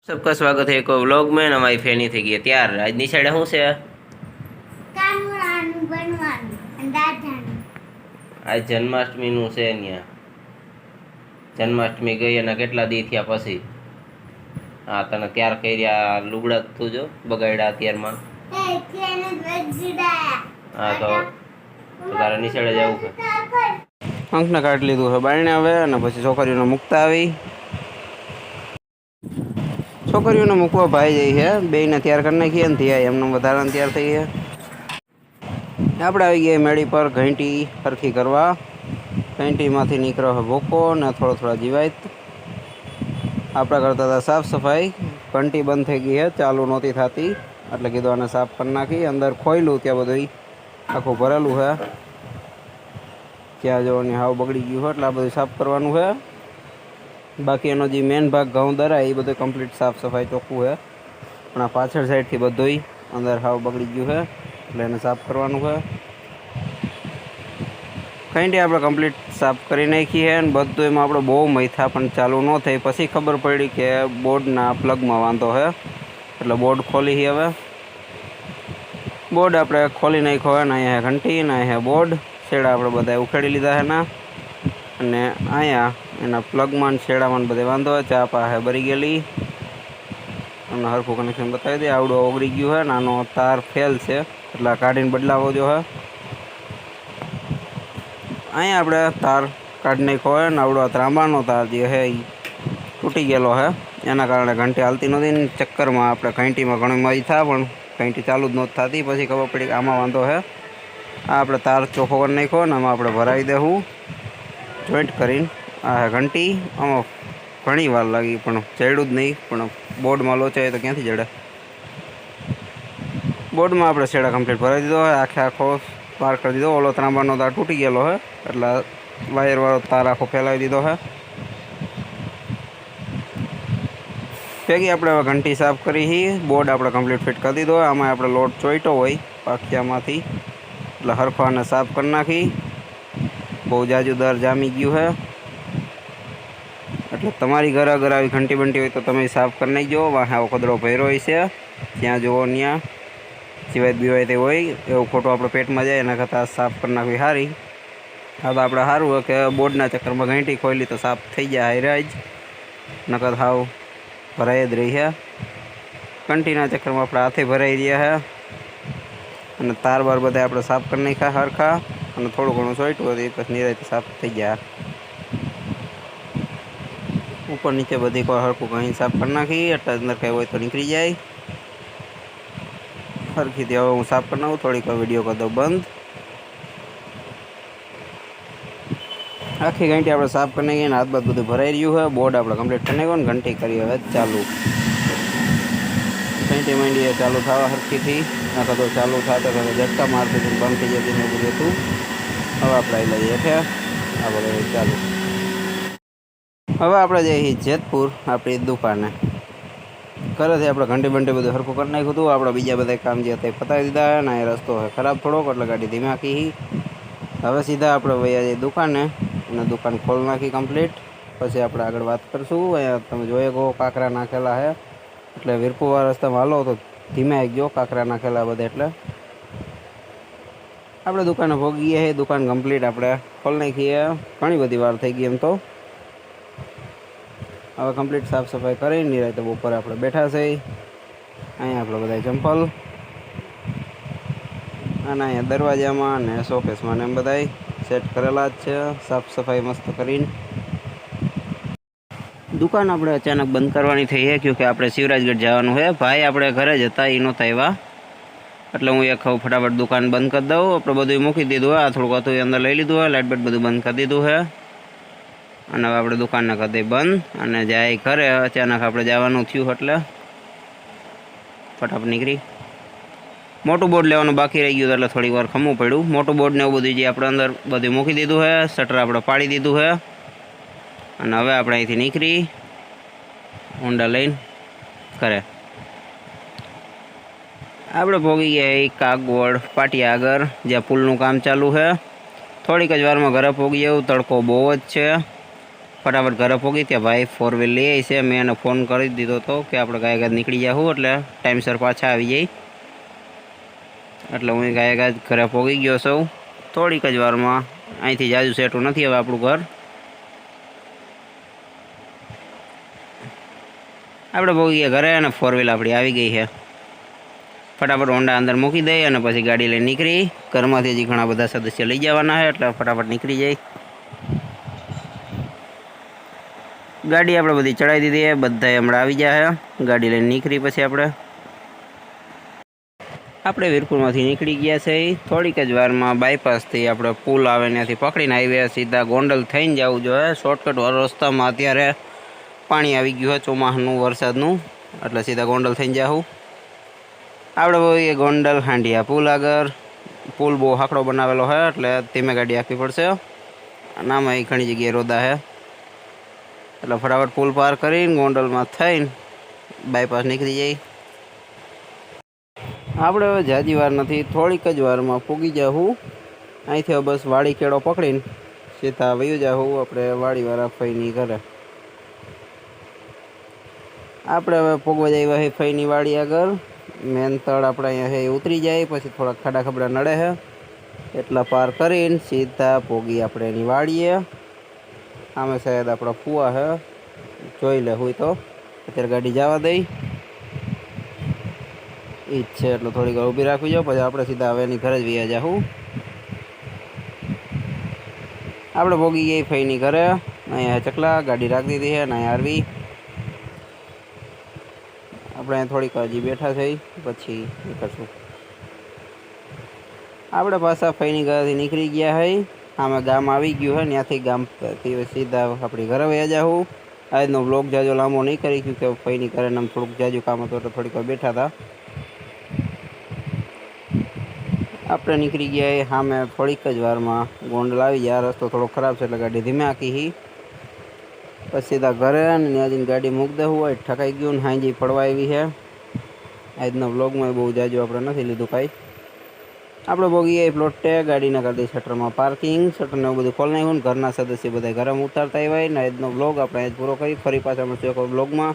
सबका स्वागत है एक व्लॉग में ने हमारी फैनी થઈ ગઈ ત્યાર આજની સાઈડે શું છે કાનુડાનું બનવાનું અને દાદાનું આજ જન્માષ્ટમીનું છે અહીંયા જન્માષ્ટમી ગઈ અને કેટલા દી થયા પછી હા તને ત્યાર કર્યા લુગડા તું જો બગાડ્યા અત્યારમાં એ કેને બગડાયા હા તો તારે નિશાળે જવું છે અંકને કાઢી લીધું છે બાયણે હવે અને પછી છોકરીઓને મૂકતા આવી છોકરીઓને મૂકવા ભાઈ જઈ છે બેયને તૈયાર કરી નાખીએ ને ત્યાં એમને વધારાને તૈયાર થઈ છે આપણે આવી ગયા મેળી પર ઘંટી સરખી કરવા ઘંટીમાંથી નીકળ્યો છે ભૂકો ને થોડા જીવાય આપણે કરતા હતા સાફ સફાઈ ઘંટી બંધ થઈ ગઈ છે ચાલુ નહોતી થતી એટલે કીધું આને સાફ કરી નાખી અંદર ખોયલું ત્યાં બધું આખું ભરેલું છે ત્યાં જોવાની હાવ બગડી ગયું હોય એટલે આ બધું સાફ કરવાનું છે બાકી એનો જે મેન ભાગ ઘઉં દરાય એ બધું કમ્પ્લીટ સાફ સફાઈ ચોખ્ખું છે પણ આ પાછળ સાઈડથી બધુંય અંદર હાવ બગડી ગયું છે એટલે એને સાફ કરવાનું છે કંઈ આપણે કમ્પ્લીટ સાફ કરી નાખી છે અને બધું એમાં આપણે બહુ મૈથા પણ ચાલુ ન થઈ પછી ખબર પડી કે બોર્ડના પ્લગમાં વાંધો છે એટલે બોર્ડ ખોલી હવે બોર્ડ આપણે ખોલી નાખ્યો હોય ને અહીંયા ઘંટી ને અહીંયા બોર્ડ છેડા આપણે બધા ઉખેડી લીધા છે ને અને અહીંયા એના પ્લગમાં છેડામાં બધે વાંધો હોય ચા પાસે બરી ગયેલી અને હરખું કનેક્શન બતાવી દે આવડો ઓગળી ગયું છે નાનો તાર ફેલ છે એટલે કાઢીને બદલાવો જો હે અહીંયા આપણે તાર કાઢી નાખ્યો હોય ને આવડો ત્રાંબાનો તાર જે છે એ તૂટી ગયેલો છે એના કારણે ઘંટી હાલતી નહોતી ને ચક્કરમાં આપણે ઘંટીમાં ઘણી મજા થાય પણ ઘંટી ચાલુ જ નહોતી થતી પછી ખબર પડી કે આમાં વાંધો છે આ આપણે તાર ચોખ્ખો કરી નાખ્યો ને આમાં આપણે ભરાવી દેવું જોઈન્ટ કરીને આ ઘંટી આમાં ઘણી વાર લાગી પણ ચડ્યું જ નહીં પણ બોર્ડમાં લોચાય તો ક્યાંથી જડે બોર્ડમાં આપણે છેડા કમ્પ્લીટ ભરાવી દીધો હોય આખો પાર કરી દીધો ઓલો ત્રાંબાનો તાર તૂટી ગયેલો હોય એટલે વાયરવાળો તાર આખો ફેલાવી દીધો છે ભેગી આપણે હવે ઘંટી સાફ કરી બોર્ડ આપણે કમ્પ્લીટ ફિટ કરી દીધો હોય આમાં આપણે લોટ ચોઈટો હોય પાખિયામાંથી એટલે હરખાને સાફ કરી નાખી બહુ જાજુ દર જામી ગયું છે એટલે તમારી ઘરે અગર આવી ઘંટી બંટી હોય તો તમે સાફ કરી નાખજો વાહ આવો કદડો ભર્યો હોય છે ત્યાં જુઓ ત્યાં સિવાય બીવાય તે હોય એવું ખોટું આપણે પેટમાં જાય એના કરતાં સાફ કરી નાખવી સારી હા તો આપણે સારું હોય કે બોર્ડના ચક્કરમાં ઘંટી ખોલી તો સાફ થઈ જાય હારે જ નકર હાવ ભરાઈ જ રહી છે ઘંટીના ચક્કરમાં આપણે હાથે ભરાઈ રહ્યા છે અને તાર બાર બધા આપણે સાફ કરી નાખ્યા હરખા અને થોડું ઘણું સોઈટું હતું પછી નિરાયથી સાફ થઈ ગયા ઉપર નીચે બધી કોઈ હરખું કંઈ સાફ કરી નાખી એટલે અંદર કંઈ હોય તો નીકળી જાય હરખીથી હવે હું સાફ કરી નાખું થોડીક વિડીયો કરી દઉં બંધ આખી ઘંટી આપણે સાફ કરી નાખીએ ને હાથ બાદ બધું ભરાઈ રહ્યું છે બોર્ડ આપણે કમ્પ્લીટ કરી નાખ્યો ને ઘંટી કરી હવે ચાલુ ઘંટી માંડીએ ચાલુ થવા હરખીથી આખા તો ચાલુ થતા ઝટકા મારતી હતી બંધ થઈ જતી ને બધું હતું હવે આપણે આવી લઈએ છે આ બધું ચાલુ હવે આપણે જઈએ જેતપુર આપણી દુકાને ઘરેથી આપણે ઘંટી બંટી બધું હરખું કરી નાખ્યું હતું આપણે બીજા બધા કામ જે હતા એ પતાવી દીધા અને એ રસ્તો ખરાબ થોડોક એટલે ગાડી ધીમે આખી હવે સીધા આપણે વયા જઈએ દુકાને અને દુકાન ખોલી નાખી કમ્પ્લીટ પછી આપણે આગળ વાત કરીશું અહીંયા તમે જોઈએ કહો કાંકરા નાખેલા છે એટલે વીરપુર રસ્તામાં હાલો તો ધીમે આવજો કાંકરા નાખેલા બધા એટલે આપણે દુકાને ભોગી ગયા છે દુકાન કમ્પ્લીટ આપણે ખોલી નાખીએ ઘણી બધી વાર થઈ ગઈ એમ તો હવે કમ્પ્લીટ સાફ સફાઈ કરી નિરાય તો બપોરે આપણે બેઠા છે અહીંયા આપણે બધા ચંપલ અને અહીંયા દરવાજામાં ને શોકેસમાં ને એમ બધા સેટ કરેલા જ છે સાફ સફાઈ મસ્ત કરીને દુકાન આપણે અચાનક બંધ કરવાની થઈ છે કેમકે આપણે શિવરાજગઢ જવાનું છે ભાઈ આપણે ઘરે જ હતા એ નહોતા આવ્યા એટલે હું એક ફટાફટ દુકાન બંધ કરી દઉં આપણે બધું મૂકી દીધું હોય આ થોડુંક હતું અંદર લઈ લીધું હોય લાઇટ બેટ બધું બંધ કરી દીધું છે અને હવે આપણે દુકાનને કરી દઈએ બંધ અને જાય ઘરે અચાનક આપણે જવાનું થયું એટલે ફટાફટ નીકળી મોટું બોર્ડ લેવાનું બાકી રહી ગયું એટલે થોડીક વાર ખમવું પડ્યું મોટું બોર્ડ ને એવું બધું જે આપણે અંદર બધું મૂકી દીધું છે શટર આપણે પાડી દીધું છે અને હવે આપણે અહીંથી નીકળી હોન્ડા લઈને ઘરે આપણે ભોગી ગયા કાગવડ પાટિયા આગળ જ્યાં પુલનું કામ ચાલુ છે થોડીક જ વારમાં ઘરે પહોંચી જવું તડકો બહુ જ છે ફટાફટ ઘરે પહોંચી ત્યાં ભાઈ 4 વ્હીલ લઈ આવી છે. મેં એને ફોન કરી દીધો હતો કે આપણે ગાય નીકળી જાઉં એટલે ટાઈમસર પાછા આવી જાય. એટલે હું ગાય ઘરે પહોંચી ગયો છું થોડીક જ વારમાં. અહીંથી જાજુ સેટું નથી હવે આપણું ઘર. આપણે પહોંચી ગયા ઘરે અને 4 વ્હીલ આપણી આવી ગઈ છે. ફટાફટ હોન્ડા અંદર મૂકી દઈ અને પછી ગાડી લઈને નીકળી. ઘરમાંથી હજી ઘણા બધા સદસ્ય લઈ જવાના છે એટલે ફટાફટ નીકળી જાય. ગાડી આપણે બધી ચડાવી દીધી છે. બધા હમણાં આવી જાય. ગાડી લઈને નીકળી પછી આપણે વીરપુરમાંથી નીકળી ગયા છે. થોડીક જ વારમાં બાયપાસથી આપણે પુલ આવે ત્યાંથી પકડીને હાઈવે સીધા ગોંડલ થઈને જવું જોઈએ. શોર્ટકટ રસ્તામાં અત્યારે પાણી આવી ગયું છે ચોમાસાનું વરસાદનું, એટલે સીધા ગોંડલ થઈને જાઉં. આપણે એ ગોંડલ હાંડિયા પુલ આગળ. પુલ બહુ હાકડો બનાવેલો છે એટલે ધીમે ગાડી આપવી પડશે. આમાં એ ઘણી જગ્યાએ રોદા છે એટલે ફટાફટ પુલ પાર કરીને ગોંડલમાં થઈને બાયપાસ નીકળી જાય. આપણે હવે જાજી વાર નથી, થોડીક જ વારમાં પૂગી જાઉં. અહીંથી બસ વાડી કેળો પકડીને સીધા વયું જાઉં આપણે વાડીવાળા ફઈની ઘરે. આપણે હવે પૂગવા જઈએ છે ફઈની વાડી આગળ. મેન તળ આપણે અહીંયા ઉતરી જાય પછી થોડાક ખાડા ખબડા નડે છે એટલા પાર કરીને સીધા પોગી આપણે એની વાડીએ. આમે શાયદ આપણા ફુવા છે, જોઈ લે હોય તો. અત્યારે ગાડી જવા દઈ એ જ છે એટલે થોડીક વાર ઊભી રાખવી જાઓ પછી આપણે સીધા હવે એની ઘરે જ વ્યા જાઉં. આપણે પોગી ગઈ ફઈની ઘરે. અહીંયા ચકલા ગાડી રાખી દીધી છે અને અહીંયા આરવી. આપણે અહીંયા થોડીક હજી બેઠા થઈ પછી નીકળશું. આપણે પાછા ફઈની ઘરેથી નીકળી ગયા હોય. આમાં ગામ આવી ગયું હોય, ત્યાંથી ગામથી સીધા આપણી ઘરે વયા જાઉં. આજનો બ્લોગ જાજો લાંબો નહીં કરી કે ફઈની ઘરે આમ થોડુંક જાજુ કામ હતું એટલે થોડીક વાર બેઠા હતા. આપણે નીકળી ગયા સામે થોડીક જ વારમાં ગોંડલ આવી ગયા. રસ્તો થોડો ખરાબ છે એટલે ગાડી ધીમે આખી. પછી સીધા ઘરે અને ત્યાં જઈને ગાડી મૂકી દેવું હોય. ઠકાઈ ગયું ને હાંજી પડવા આવી છે. આજના બ્લોગમાં બહુ જાજુ આપણે નથી લીધું કાંઈ. આપણે ભોગી ગયા પ્લોટ ટે ગાડીના કરી દઈ શટરમાં પાર્કિંગ. શટરને એવું બધું ખોલી નાખ્યું. ઘરના સદસ્ય બધા ઘરે ઉતારતા આવ્યા. ને આજનો બ્લોગ આપણે આજ પૂરો કરી. ફરી પાછા મળશું એક બ્લોગમાં.